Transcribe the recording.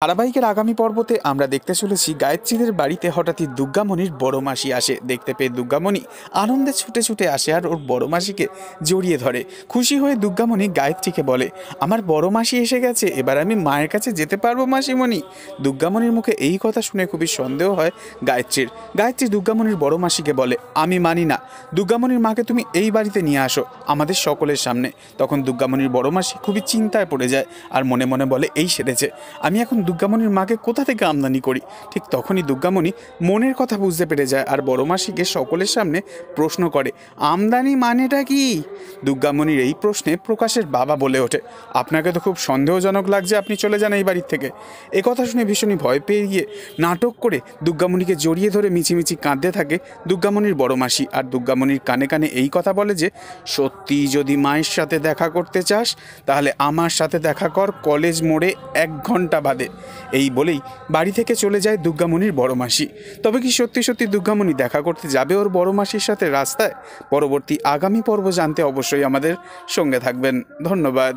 ধারাবাহিকের আগামী পর্বতে আমরা দেখতে চলেছি গায়ত্রীদের বাড়িতে হঠাৎই দুর্গামণির বড় মাসি আসে। দেখতে পেয়ে দুর্গামণি আনন্দে ছুটে ছুটে আসে আর ওর বড় মাসিকে জড়িয়ে ধরে। খুশি হয়ে দুর্গামণি গায়ত্রীকে বলে, আমার বড় মাসি এসে গেছে, এবার আমি মায়ের কাছে যেতে পারবো মাসিমণি। দুর্গামণির মুখে এই কথা শুনে খুবই সন্দেহ হয় গায়ত্রীর। গায়ত্রী দুর্গামণির বড় মাসিকে বলে, আমি মানি না, দুর্গামণির মাকে তুমি এই বাড়িতে নিয়ে আসো আমাদের সকলের সামনে। তখন দুর্গামণির বড় মাসি খুবই চিন্তায় পড়ে যায় আর মনে মনে বলে, এই সেরেছে, আমি এখন দুর্গামণির মাকে কোথা থেকে আমদানি করি। ঠিক তখনই দুর্গামণি মনের কথা বুঝতে পেরে যায় আর বড় মাসিকে সকলের সামনে প্রশ্ন করে, আমদানি মানেটা কি? দুর্গামণির এই প্রশ্নে প্রকাশের বাবা বলে ওঠে, আপনাকে তো খুব সন্দেহজনক লাগছে, আপনি চলে যান এই বাড়ির থেকে। এ কথা শুনে ভীষণই ভয় পেয়ে গিয়ে নাটক করে দুর্গামণিকে জড়িয়ে ধরে মিছিমিছি কাঁদতে থাকে দুর্গামণির বড় মাসি। আর দুর্গামণির কানে কানে এই কথা বলে যে, সত্যি যদি মায়ের সাথে দেখা করতে চাস তাহলে আমার সাথে দেখা কর কলেজ মোড়ে 1 ঘন্টা বাদে। এই বলেই বাড়ি থেকে চলে যায় দুর্গামণির বড় মাসি। তবে কি সত্যি সত্যি দুর্গামণি দেখা করতে যাবে ওর বড় মাসির সাথে রাস্তায়? পরবর্তী আগামী পর্ব জানতে অবশ্যই আমাদের সঙ্গে থাকবেন। ধন্যবাদ।